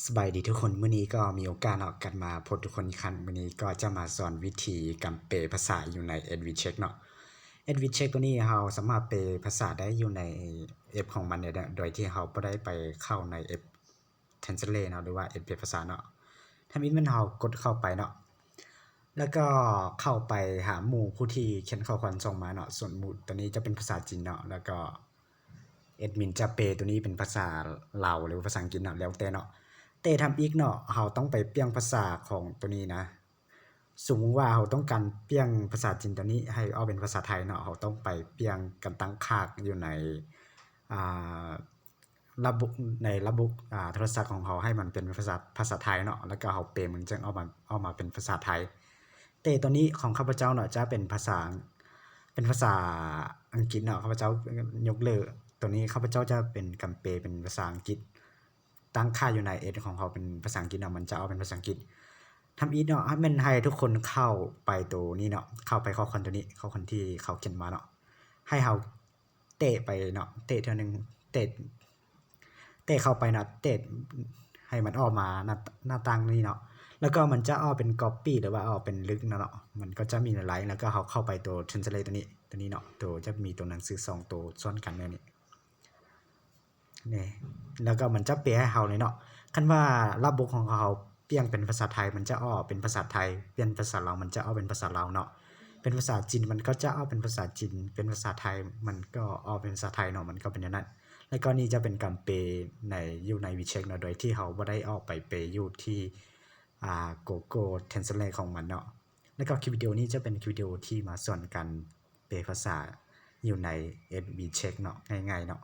สบายดีทุกคนมื้อนี้ก็มีโอกาสเนาะกันมาพบทุกคนอีกครั้งมื้อนี้ก็จะมาสอนวิธีการแปลภาษาอยู่ใน EdVCheck เนาะ EdVCheck ตัวนี้เราสามารถแปลภาษาได้อยู่ในแอปของมันเนี่ยโดยที่เราบ่ได้ไปเข้าในแอป Translate เนาะหรือว่าแอปแปลภาษาเนาะถ้ามีมันเรากดเข้าไปเนาะแล้วก็เข้าไปหาหมู่ผู้ที่เขียนข้อความส่งมาเนาะส่วนหมู่ตัวนี้จะเป็นภาษาจีนเนาะแล้วก็แอดมินจะแปลตัวนี้เป็นภาษาลาวหรือภาษาอังกฤษเนาะแล้วแต่เนาะแต่ทำอีกเนาะเราต้องไปเปลี่ยนภาษาของตัวนี้นะสมมุติว่าเราต้องการเปลี่ยนภาษาจีนตัวนี้ให้เอาเป็นภาษาไทยเนาะเราต้องไปเปลี่ยนกันตั้งค่าอยู่ในอ่าระบบโทรศัพท์ของเราให้มันเป็นภาษาไทยเนาะแล้วก็เราแปลมันจึงเอามาเป็นภาษาไทยแต่ตัวนี้ของข้าพเจ้าเนาะจะเป็นภาษาอังกฤษเนาะข้าพเจ้ายกเลิกตัวนี้ข้าพเจ้าจะเป็นกำเปเป็นภาษาอังกฤษตั้งค่าอยู่ในเอดของเขาเป็นภาษาอังกฤษเนาะมันจะเอาเป็นภาษาอังกฤษทำอีกเนาะให้มันให้ทุกคนเข้าไปตัวนี้เนาะเข้าไปข้อความตัวนี้ข้อความที่เขาเขียนมาเนาะให้เราเตะไปเนาะเตะเท่านึงเตะเข้าไปนะเตะให้มันออกมาหน้าต่างนี้เนาะแล้วก็มันจะออกเป็น copy หรือว่าออกเป็นลึกเนาะมันก็จะมีหลายแล้วก็เขาเข้าไปตัว translate ตัวนี้เนาะตัวจะมีตัวหนังสือ2ตัวซ้อนกันเนี่ยนี่แล้วก็มันจะแปลให้เราเลยเนาะคันว่าระบบของเขาเปลี่ยนเป็นภาษาไทยมันจะออกเป็นภาษาไทยเปลี่ยนภาษาลาวมันจะออกเป็นภาษาลาวเนาะเป็นภาษาจีนมันก็จะออกเป็นภาษาจีนเป็นภาษาไทยมันก็ออกเป็นภาษาไทยเนาะมันก็เป็นอย่างนั้นแล้วก็นี่จะเป็นการเปอยู่ใน WeChat เนาะโดยที่เขาบ่ได้ออกไปเปอยู่ที่Google Translate ของมันเนาะแล้วก็คลิปวิดีโอนี้จะเป็นคลิปวิดีโอที่มาสอนกันแปลภาษาอยู่ใน WeChat เนาะง่ายๆเนาะ